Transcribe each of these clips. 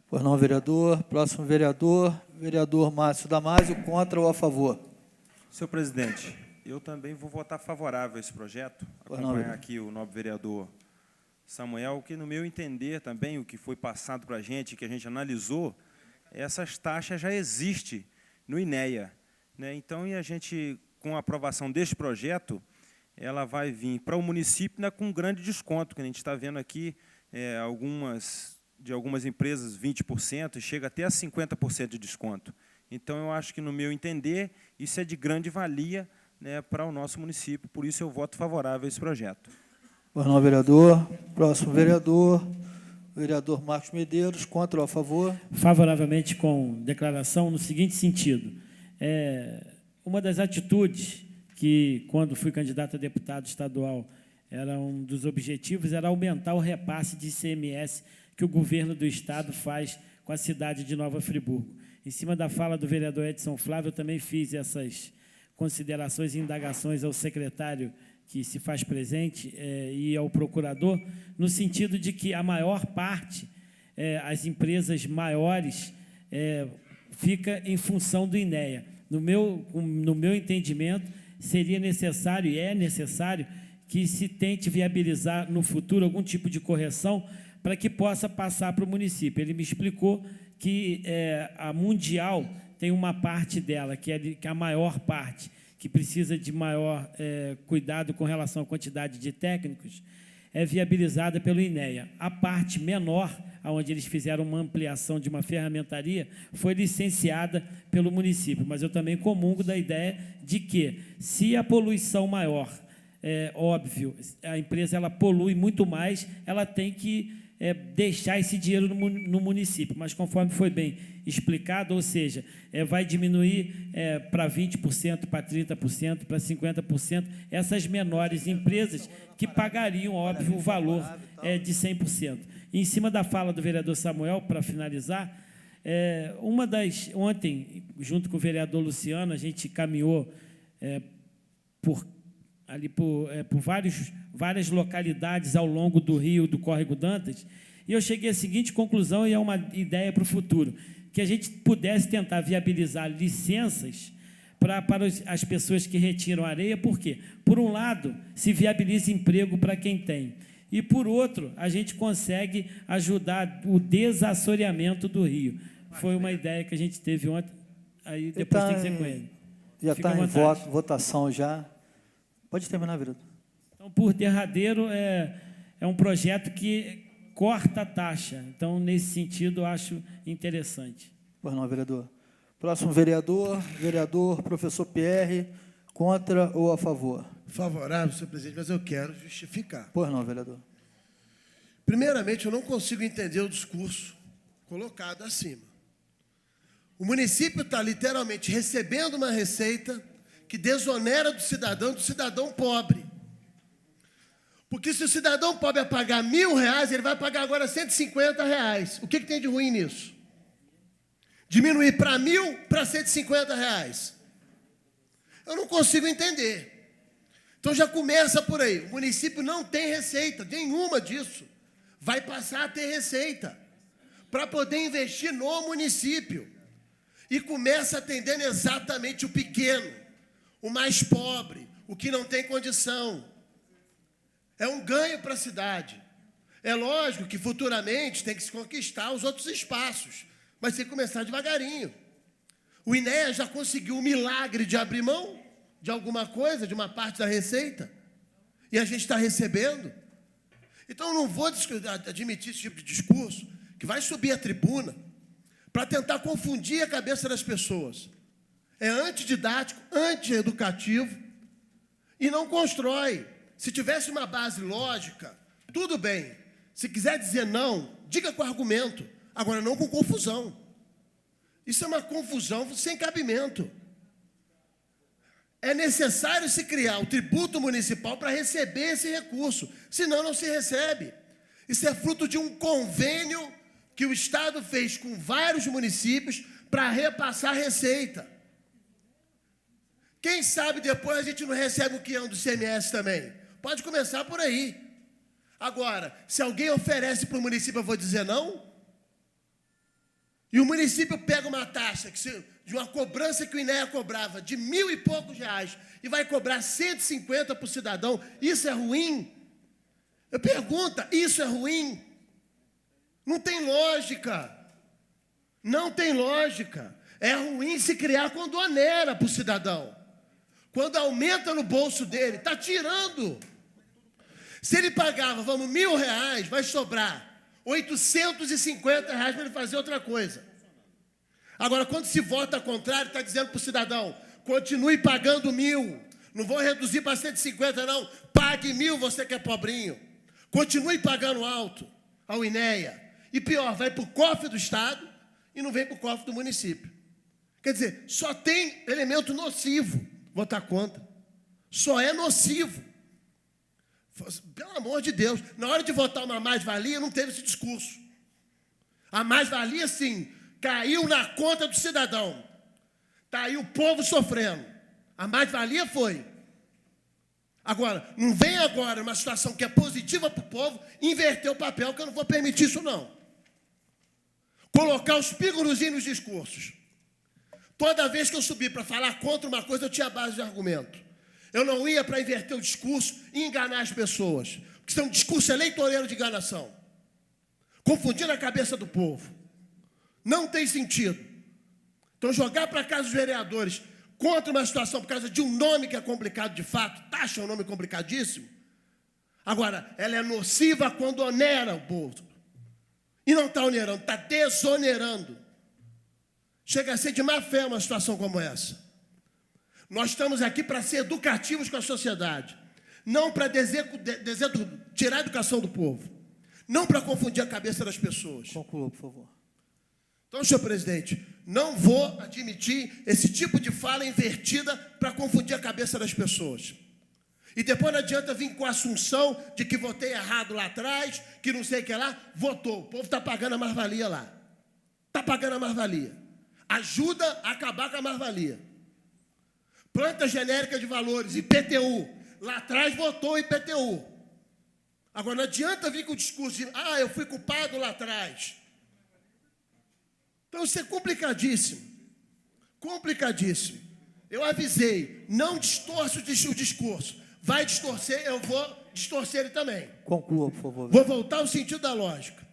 Pois não, vereador. Próximo vereador, vereador Márcio Damasio, contra ou a favor? Senhor presidente, eu também vou votar favorável a esse projeto, acompanhar aqui o nobre vereador Samuel, que, no meu entender também, o que foi passado para a gente, que a gente analisou, essas taxas já existem no INEA, né? Então, e a gente, com a aprovação deste projeto, ela vai vir para o município, né, com um grande desconto, que a gente está vendo aqui, de algumas empresas 20%, e chega até a 50% de desconto. Então, eu acho que, no meu entender, isso é de grande valia, né, para o nosso município, por isso eu voto favorável a esse projeto. Pois não, vereador. Próximo vereador, vereador Marcos Medeiros, contra ou a favor? Favoravelmente com declaração no seguinte sentido. Uma das atitudes que, quando fui candidato a deputado estadual, era um dos objetivos, era aumentar o repasse de ICMS que o governo do Estado faz com a cidade de Nova Friburgo. Em cima da fala do vereador Edson Flávio, eu também fiz essas considerações e indagações ao secretário que se faz presente e ao procurador, no sentido de que a maior parte, as empresas maiores, fica em função do INEA. No meu entendimento, seria necessário, e é necessário, que se tente viabilizar no futuro algum tipo de correção para que possa passar para o município. Ele me explicou que a Mundial tem uma parte dela, que é a maior parte, que precisa de maior cuidado com relação à quantidade de técnicos, é viabilizada pelo INEA. A parte menor, onde eles fizeram uma ampliação de uma ferramentaria, foi licenciada pelo município. Mas eu também comungo da ideia de que, se a poluição maior, óbvio, a empresa ela polui muito mais, ela tem que deixar esse dinheiro no município, mas conforme foi bem explicado, ou seja, vai diminuir para 20%, para 30%, para 50%, essas menores empresas que pagariam, óbvio, o valor de 100%. E, em cima da fala do vereador Samuel, para finalizar, ontem, junto com o vereador Luciano, a gente caminhou por várias localidades ao longo do rio, do Córrego Dantas, e eu cheguei à seguinte conclusão, e é uma ideia para o futuro, que a gente pudesse tentar viabilizar licenças para as pessoas que retiram areia. Por quê? Por um lado, se viabiliza emprego para quem tem, e, por outro, a gente consegue ajudar o desassoreamento do rio. Foi uma ideia que a gente teve ontem, aí depois tem que ser com ele. Já está em votação já. Pode terminar, vereador. Então, por derradeiro, é um projeto que corta a taxa. Então, nesse sentido, eu acho interessante. Pois não, vereador. Próximo vereador, vereador professor Pierre, contra ou a favor? Favorável, senhor presidente, mas eu quero justificar. Pois não, vereador. Primeiramente, eu não consigo entender o discurso colocado acima. O município está literalmente recebendo uma receita que desonera do cidadão pobre. Porque, se o cidadão pobre pagar R$1.000, ele vai pagar agora R$150. O que tem de ruim nisso? Diminuir para R$1.000 para R$150. Eu não consigo entender. Então, já começa por aí. O município não tem receita, nenhuma disso. Vai passar a ter receita para poder investir no município. E começa atendendo exatamente o pequeno, o mais pobre, o que não tem condição. É um ganho para a cidade. É lógico que futuramente tem que se conquistar os outros espaços, mas tem que começar devagarinho. O INEA já conseguiu o milagre de abrir mão de alguma coisa, de uma parte da receita, e a gente está recebendo. Então, eu não vou admitir esse tipo de discurso, que vai subir a tribuna para tentar confundir a cabeça das pessoas. É antididático, antieducativo e não constrói. Se tivesse uma base lógica, tudo bem. Se quiser dizer não, diga com argumento. Agora, não com confusão. Isso é uma confusão sem cabimento. É necessário se criar o tributo municipal para receber esse recurso, senão não se recebe. Isso é fruto de um convênio que o Estado fez com vários municípios para repassar receita. Quem sabe depois a gente não recebe o quinhão do ICMS também. Pode começar por aí. Agora, se alguém oferece para o município, eu vou dizer não? E o município pega uma taxa, de uma cobrança que o INEA cobrava de R$1.000 e poucos e vai cobrar 150 para o cidadão. Isso é ruim? Eu pergunto, isso é ruim? Não tem lógica. Não tem lógica. É ruim se criar quando onera para o cidadão. Quando aumenta no bolso dele, está tirando. Se ele pagava, vamos, R$1.000, vai sobrar R$850 para ele fazer outra coisa. Agora, quando se vota ao contrário, está dizendo para o cidadão, continue pagando 1.000, não vou reduzir para 150 não, pague 1.000, você que é pobrinho. Continue pagando alto ao INEA. E pior, vai para o cofre do Estado e não vem para o cofre do município. Quer dizer, só tem elemento nocivo votar contra. Só é nocivo. Pelo amor de Deus, na hora de votar uma mais-valia, não teve esse discurso. A mais-valia, sim, caiu na conta do cidadão. Está aí o povo sofrendo. A mais-valia foi. Agora, não vem agora uma situação que é positiva para o povo, inverter o papel, que eu não vou permitir isso, não. Colocar os pílulozinhos nos discursos. Toda vez que eu subi para falar contra uma coisa, eu tinha base de argumento. Eu não ia para inverter o discurso e enganar as pessoas. Porque isso é um discurso eleitoreiro de enganação. Confundindo a cabeça do povo. Não tem sentido. Então, jogar para casa dos vereadores contra uma situação por causa de um nome que é complicado de fato, taxa é um nome complicadíssimo. Agora, ela é nociva quando onera o bolso. E não está onerando, está desonerando. Chega a ser de má fé uma situação como essa. Nós estamos aqui para ser educativos com a sociedade, não para tirar a educação do povo, não para confundir a cabeça das pessoas. Conclua, por favor. Então, senhor presidente, não vou admitir esse tipo de fala invertida para confundir a cabeça das pessoas. E depois não adianta vir com a assunção de que votei errado lá atrás, que não sei o que lá, votou. O povo está pagando a mais-valia lá. Está pagando a mais-valia. Ajuda a acabar com a mais-valia. Planta genérica de valores, IPTU. Lá atrás votou IPTU. Agora não adianta vir com o discurso de, eu fui culpado lá atrás. Então isso é complicadíssimo. Complicadíssimo. Eu avisei, não distorce o discurso. Vai distorcer, eu vou distorcer ele também. Conclua, por favor. Vou voltar ao sentido da lógica.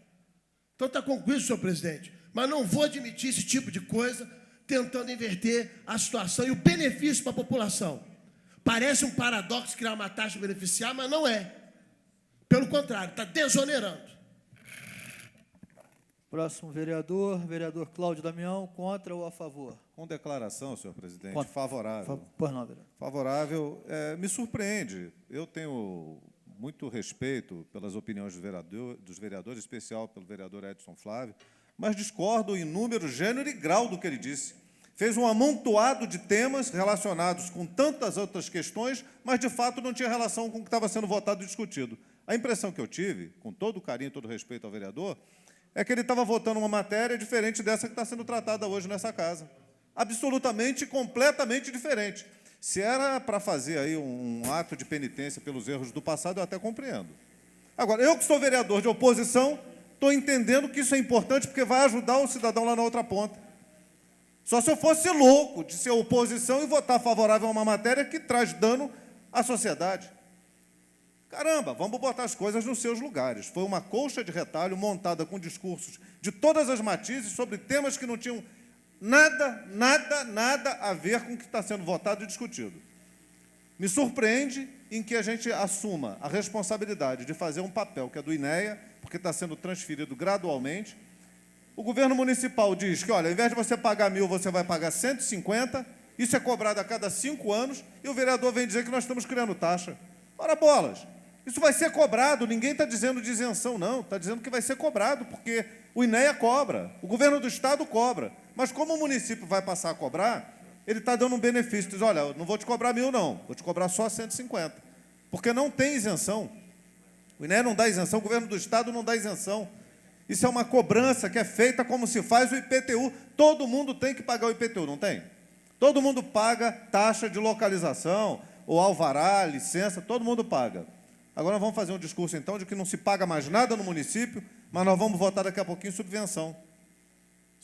Então está concluído, senhor presidente. Mas não vou admitir esse tipo de coisa, tentando inverter a situação e o benefício para a população. Parece um paradoxo criar uma taxa beneficiar, mas não é. Pelo contrário, está desonerando. Próximo vereador, vereador Cláudio Damião, contra ou a favor? Com declaração, senhor presidente, Contra. favorável. Pois não, vereador. Favorável, me surpreende. Eu tenho muito respeito pelas opiniões dos vereadores, em especial pelo vereador Edson Flávio, mas discordo em número, gênero e grau do que ele disse. Fez um amontoado de temas relacionados com tantas outras questões, mas, de fato, não tinha relação com o que estava sendo votado e discutido. A impressão que eu tive, com todo o carinho e todo o respeito ao vereador, é que ele estava votando uma matéria diferente dessa que está sendo tratada hoje nessa casa. Absolutamente, completamente diferente. Se era para fazer aí um ato de penitência pelos erros do passado, eu até compreendo. Agora, eu que sou vereador de oposição, estou entendendo que isso é importante porque vai ajudar o cidadão lá na outra ponta. Só se eu fosse louco de ser oposição e votar favorável a uma matéria que traz dano à sociedade. Caramba, vamos botar as coisas nos seus lugares. Foi uma colcha de retalho montada com discursos de todas as matizes sobre temas que não tinham nada a ver com o que está sendo votado e discutido. Me surpreende em que a gente assuma a responsabilidade de fazer um papel que é do INEA, porque está sendo transferido gradualmente. O governo municipal diz que, olha, ao invés de você pagar 1.000, você vai pagar 150, isso é cobrado a cada 5 anos, e o vereador vem dizer que nós estamos criando taxa. Ora, bolas, isso vai ser cobrado, ninguém está dizendo de isenção, não, está dizendo que vai ser cobrado, porque o INEA cobra, o governo do Estado cobra, mas como o município vai passar a cobrar, ele está dando um benefício, diz, olha, eu não vou te cobrar 1.000, não, vou te cobrar só 150, porque não tem isenção. O INEA não dá isenção, o governo do Estado não dá isenção. Isso é uma cobrança que é feita como se faz o IPTU. Todo mundo tem que pagar o IPTU, não tem? Todo mundo paga taxa de localização, ou alvará, licença, todo mundo paga. Agora nós vamos fazer um discurso, então, de que não se paga mais nada no município, mas nós vamos votar daqui a pouquinho subvenção.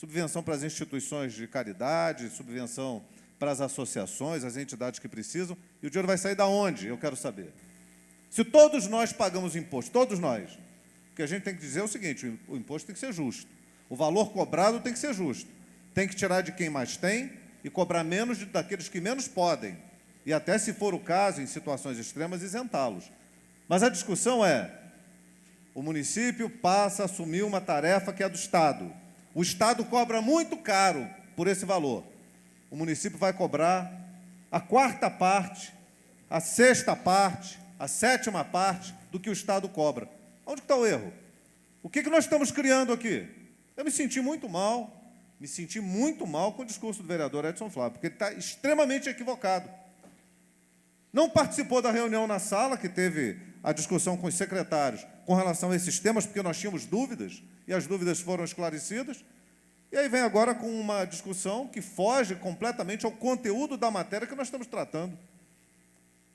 subvenção para as instituições de caridade, subvenção para as associações, as entidades que precisam, e o dinheiro vai sair da onde? Eu quero saber. Se todos nós pagamos imposto, todos nós, o que a gente tem que dizer é o seguinte, o imposto tem que ser justo. O valor cobrado tem que ser justo. Tem que tirar de quem mais tem e cobrar menos daqueles que menos podem. E até, se for o caso, em situações extremas, isentá-los. Mas a discussão é, o município passa a assumir uma tarefa que é do Estado. O Estado cobra muito caro por esse valor. O município vai cobrar a 4ª parte, a 6ª parte, a 7ª parte do que o Estado cobra. Onde está o erro? O que nós estamos criando aqui? Eu me senti muito mal com o discurso do vereador Edson Flávio, porque ele está extremamente equivocado. Não participou da reunião na sala, que teve a discussão com os secretários com relação a esses temas, porque nós tínhamos dúvidas, e as dúvidas foram esclarecidas. E aí vem agora com uma discussão que foge completamente ao conteúdo da matéria que nós estamos tratando.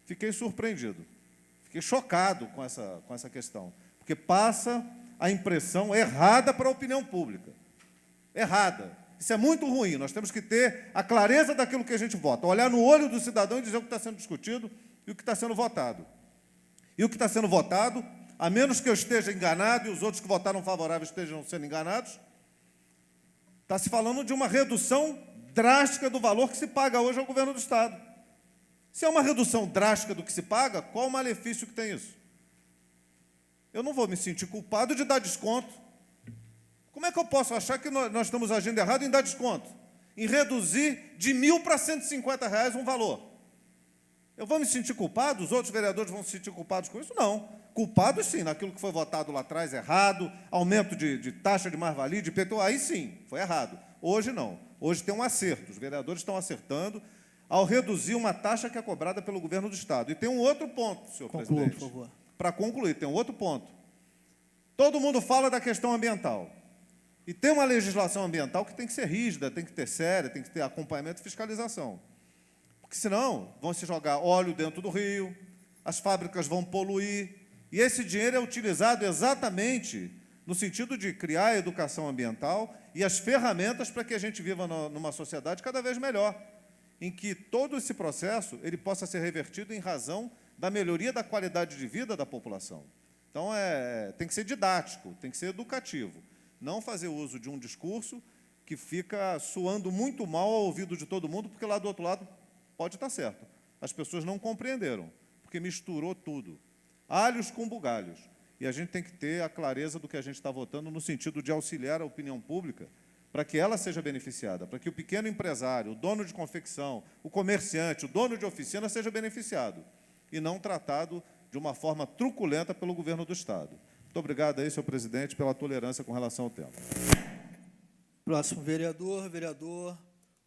Fiquei surpreendido, fiquei chocado com essa questão, porque passa a impressão errada para a opinião pública. Errada. Isso é muito ruim. Nós temos que ter a clareza daquilo que a gente vota, olhar no olho do cidadão e dizer o que está sendo discutido e o que está sendo votado. E o que está sendo votado, a menos que eu esteja enganado e os outros que votaram favorável estejam sendo enganados, está se falando de uma redução drástica do valor que se paga hoje ao governo do Estado. Se é uma redução drástica do que se paga, qual o malefício que tem isso? Eu não vou me sentir culpado de dar desconto. Como é que eu posso achar que nós estamos agindo errado em dar desconto? Em reduzir de R$1.000 para R$150 um valor? Eu vou me sentir culpado? Os outros vereadores vão se sentir culpados com isso? Não. Culpados, sim, naquilo que foi votado lá atrás, errado, aumento de taxa de mais-valia, de IPTU, aí sim, foi errado. Hoje não. Hoje tem um acerto. Os vereadores estão acertando ao reduzir uma taxa que é cobrada pelo governo do Estado. E tem um outro ponto, senhor presidente. Por favor. Para concluir, tem um outro ponto. Todo mundo fala da questão ambiental. E tem uma legislação ambiental que tem que ser rígida, tem que ter séria, tem que ter acompanhamento e fiscalização. Porque, senão, vão se jogar óleo dentro do rio, as fábricas vão poluir, e esse dinheiro é utilizado exatamente no sentido de criar a educação ambiental e as ferramentas para que a gente viva numa sociedade cada vez melhor, em que todo esse processo ele possa ser revertido em razão da melhoria da qualidade de vida da população. Então, tem que ser didático, tem que ser educativo. Não fazer uso de um discurso que fica soando muito mal ao ouvido de todo mundo, porque lá do outro lado pode estar certo. As pessoas não compreenderam, porque misturou tudo. Alhos com bugalhos. E a gente tem que ter a clareza do que a gente está votando no sentido de auxiliar a opinião pública para que ela seja beneficiada, para que o pequeno empresário, o dono de confecção, o comerciante, o dono de oficina seja beneficiado e não tratado de uma forma truculenta pelo governo do Estado. Muito obrigado aí, senhor presidente, pela tolerância com relação ao tema. Próximo vereador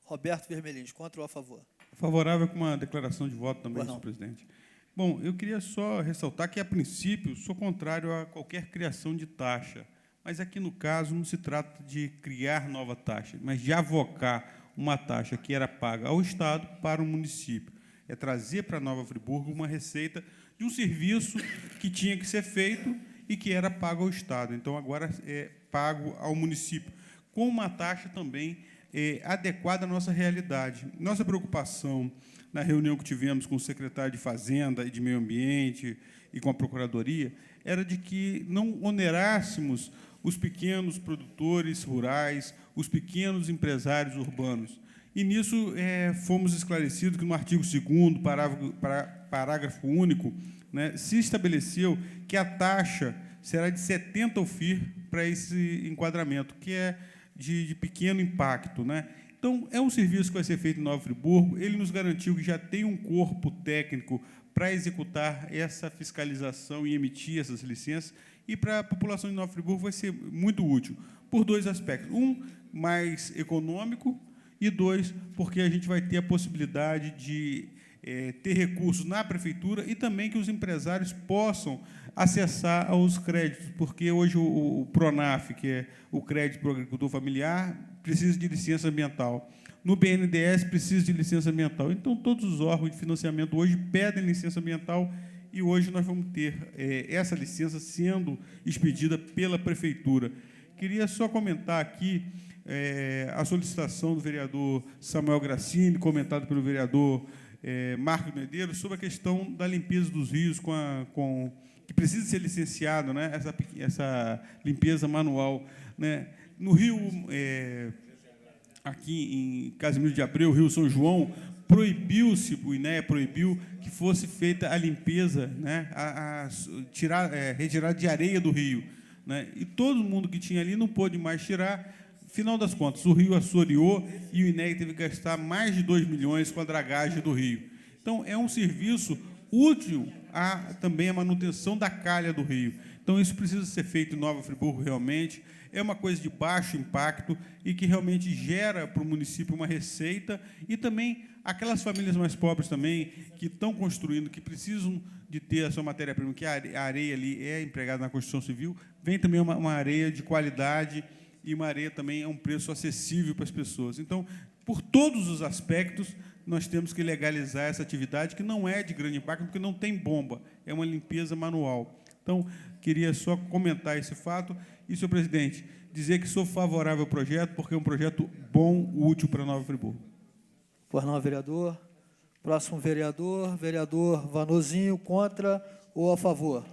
Roberto Vermelins. Contra ou a favor? Favorável com uma declaração de voto também, senhor presidente. Bom, eu queria só ressaltar que, a princípio, sou contrário a qualquer criação de taxa, mas aqui, no caso, não se trata de criar nova taxa, mas de avocar uma taxa que era paga ao Estado para o município. É trazer para Nova Friburgo uma receita de um serviço que tinha que ser feito e que era pago ao Estado. Então, agora é pago ao município, com uma taxa também adequada à nossa realidade. Nossa preocupação, na reunião que tivemos com o secretário de Fazenda e de Meio Ambiente e com a Procuradoria, era de que não onerássemos os pequenos produtores rurais, os pequenos empresários urbanos. E, nisso, fomos esclarecidos que, no artigo 2º, parágrafo único, né, se estabeleceu que a taxa será de 70 UFIR para esse enquadramento, que é de pequeno impacto, né? Então, é um serviço que vai ser feito em Nova Friburgo. Ele nos garantiu que já tem um corpo técnico para executar essa fiscalização e emitir essas licenças, e para a população de Nova Friburgo vai ser muito útil, por dois aspectos. Um, mais econômico, e dois, porque a gente vai ter a possibilidade de ter recursos na prefeitura e também que os empresários possam acessar aos créditos, porque hoje o PRONAF, que é o crédito para o agricultor familiar, precisa de licença ambiental. No BNDES, precisa de licença ambiental. Então, todos os órgãos de financiamento hoje pedem licença ambiental e hoje nós vamos ter essa licença sendo expedida pela prefeitura. Queria só comentar aqui a solicitação do vereador Samuel Grassini, comentada pelo vereador Marcos Medeiros, sobre a questão da limpeza dos rios que precisa ser licenciado, né, essa limpeza manual, né. No rio, aqui em Casimiro de Abreu, Rio São João, proibiu-se, o INEA proibiu que fosse feita a limpeza, né, retirada de areia do rio, né, e todo mundo que tinha ali não pôde mais tirar. Final das contas, o rio assoreou e o INEA teve que gastar mais de 2 milhões com a dragagem do rio. Então, é um serviço útil também a manutenção da calha do rio. Então, isso precisa ser feito em Nova Friburgo, realmente. É uma coisa de baixo impacto e que realmente gera para o município uma receita, e também aquelas famílias mais pobres também que estão construindo, que precisam de ter a sua matéria-prima, que a areia ali é empregada na construção civil, vem também uma areia de qualidade, e uma areia também é um preço acessível para as pessoas. Então, por todos os aspectos, nós temos que legalizar essa atividade, que não é de grande impacto, porque não tem bomba, é uma limpeza manual. Então, queria só comentar esse fato. E, senhor presidente, dizer que sou favorável ao projeto, porque é um projeto bom, útil para Nova Friburgo. Pois não, vereador. Próximo vereador, vereador Vanozinho, contra ou a favor?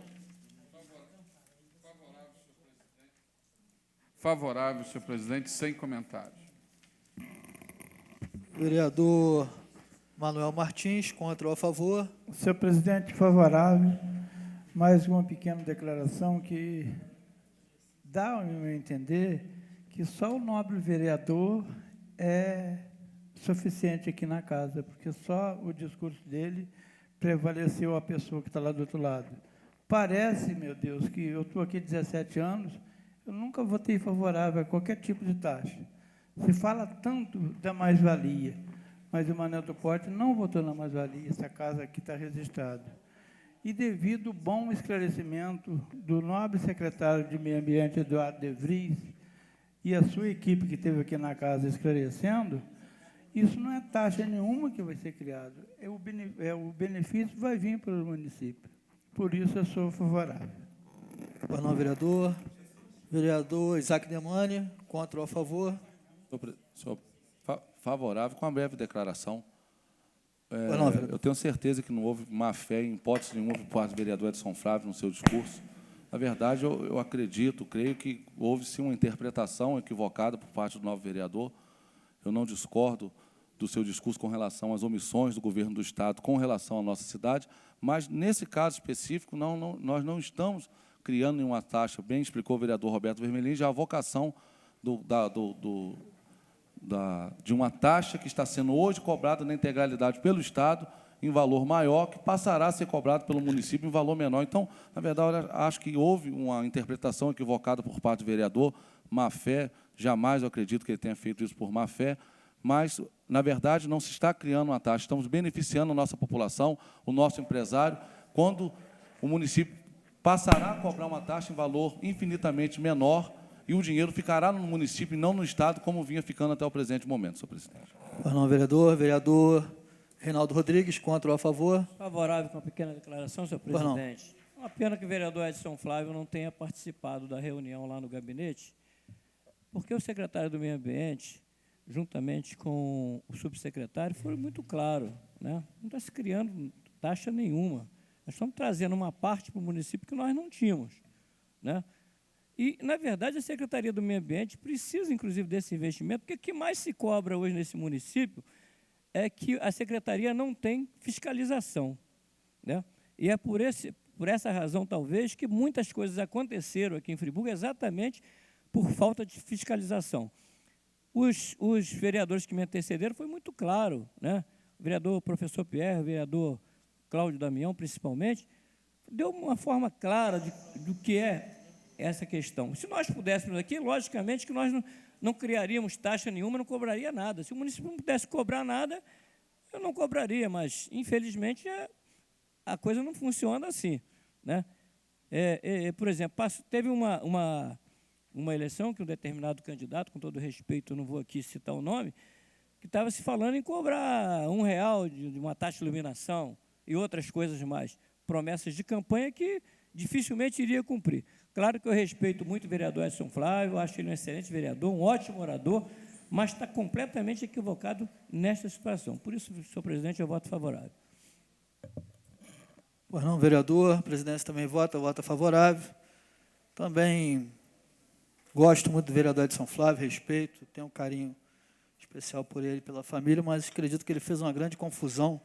Favorável, senhor presidente, sem comentários. Vereador Manuel Martins, contra ou a favor? Senhor presidente, favorável. Mais uma pequena declaração que dá ao meu entender que só o nobre vereador é suficiente aqui na casa, porque só o discurso dele prevaleceu a pessoa que está lá do outro lado. Parece, meu Deus, que eu estou aqui 17 anos, eu nunca votei favorável a qualquer tipo de taxa. Se fala tanto da mais-valia, mas o Manuel do Porte não votou na mais-valia, essa casa aqui está registrada. E devido ao bom esclarecimento do nobre secretário de Meio Ambiente, Eduardo De Vries, e a sua equipe que esteve aqui na casa esclarecendo, isso não é taxa nenhuma que vai ser criado, o benefício vai vir para o município. Por isso, eu sou favorável. Pois não, vereador. Vereador Isaac Demani, contra ou a favor? Sou favorável, com uma breve declaração. Pois não, eu tenho certeza que não houve má fé, em hipótese nenhuma, por parte do vereador Edson Flávio no seu discurso. Na verdade, eu acredito, creio que houve, sim, uma interpretação equivocada por parte do novo vereador. Eu não discordo do seu discurso com relação às omissões do governo do Estado com relação à nossa cidade, mas, nesse caso específico, nós não estamos criando nenhuma taxa. Bem explicou o vereador Roberto Vermelhin, já a vocação de uma taxa que está sendo hoje cobrada na integralidade pelo Estado, em valor maior, que passará a ser cobrado pelo município em valor menor. Então, na verdade, acho que houve uma interpretação equivocada por parte do vereador, má fé, jamais eu acredito que ele tenha feito isso por má fé, mas, na verdade, não se está criando uma taxa, estamos beneficiando a nossa população, o nosso empresário, quando o município passará a cobrar uma taxa em valor infinitamente menor, e o dinheiro ficará no município e não no Estado, como vinha ficando até o presente momento, senhor presidente. Pois não, vereador. Vereador Reinaldo Rodrigues, contra ou a favor? Favorável com a pequena declaração, senhor presidente. Uma pena que o vereador Edson Flávio não tenha participado da reunião lá no gabinete, porque o secretário do Meio Ambiente, juntamente com o subsecretário, foi muito claro, né? Não está se criando taxa nenhuma. Nós estamos trazendo uma parte para o município que nós não tínhamos, né? E, na verdade, a Secretaria do Meio Ambiente precisa, inclusive, desse investimento, porque o que mais se cobra hoje nesse município é que a Secretaria não tem fiscalização, né? E é por essa razão, talvez, que muitas coisas aconteceram aqui em Friburgo exatamente por falta de fiscalização. Os vereadores que me antecederam foi muito claro, né? O vereador professor Pierre, o vereador Cláudio Damião, principalmente, deu uma forma clara do que é essa questão. Se nós pudéssemos aqui, logicamente que nós não criaríamos taxa nenhuma, não cobraria nada. Se o município não pudesse cobrar nada, eu não cobraria, mas, infelizmente, a coisa não funciona assim, né? Por exemplo, teve uma eleição que um determinado candidato, com todo respeito, eu não vou aqui citar o nome, que estava se falando em cobrar R$1 de uma taxa de iluminação e outras coisas mais. Promessas de campanha que dificilmente iria cumprir. Claro que eu respeito muito o vereador Edson Flávio, acho ele um excelente vereador, um ótimo orador, mas está completamente equivocado nesta situação. Por isso, senhor presidente, eu voto favorável. Pois não, vereador, a presidência também vota favorável. Também gosto muito do vereador Edson Flávio, respeito, tenho um carinho especial por ele, pela família, mas acredito que ele fez uma grande confusão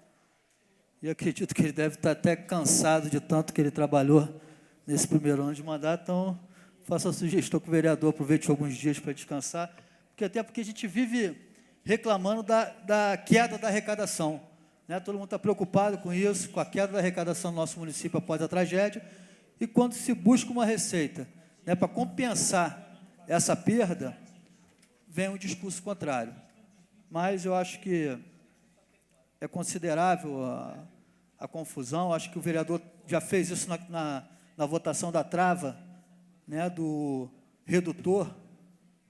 e acredito que ele deve estar até cansado de tanto que ele trabalhou nesse primeiro ano de mandato. Então, faço a sugestão que o vereador aproveite alguns dias para descansar, porque a gente vive reclamando da queda da arrecadação, né? Todo mundo está preocupado com isso, com a queda da arrecadação do nosso município após a tragédia, e quando se busca uma receita, né, para compensar essa perda, vem um discurso contrário. Mas eu acho que é considerável a confusão. Acho que o vereador já fez isso na votação da trava, né, do redutor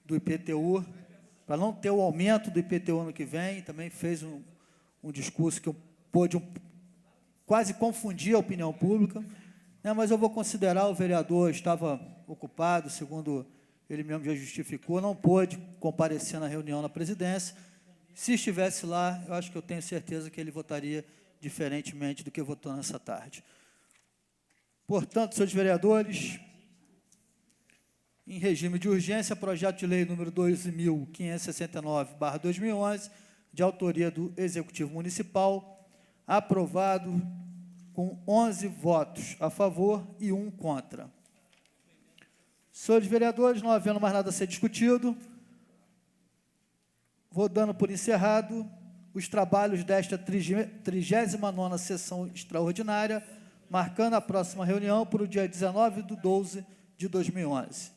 do IPTU, para não ter o aumento do IPTU ano que vem. Também fez um discurso que pôde quase confundir a opinião pública, né, mas eu vou considerar, o vereador estava ocupado, segundo ele mesmo já justificou, não pôde comparecer na reunião na presidência. Se estivesse lá, eu acho que eu tenho certeza que ele votaria diferentemente do que votou nessa tarde. Portanto, senhores vereadores, em regime de urgência, projeto de lei número 12.569/2011, de autoria do Executivo Municipal, aprovado com 11 votos a favor e 1 contra. Senhores vereadores, não havendo mais nada a ser discutido, vou dando por encerrado os trabalhos desta 39ª sessão extraordinária, marcando a próxima reunião para o dia 19/12/2011.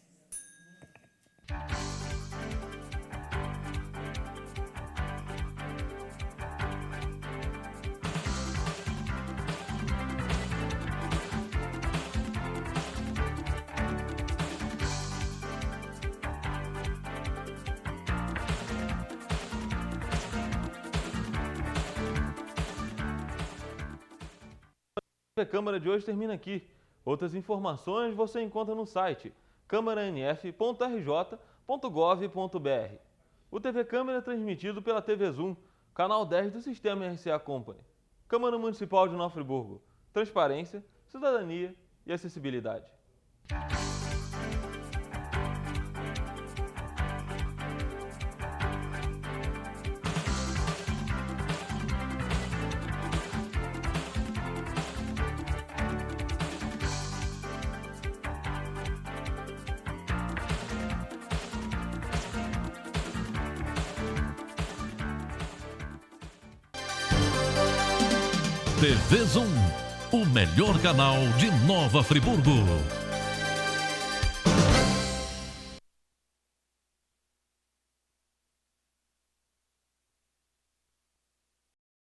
A Câmara de hoje termina aqui. Outras informações você encontra no site câmaranf.rj.gov.br. O TV Câmara é transmitido pela TV Zoom, canal 10 do Sistema RCA Company. Câmara Municipal de Nova Friburgo. Transparência, cidadania e acessibilidade. TV Zoom, o melhor canal de Nova Friburgo.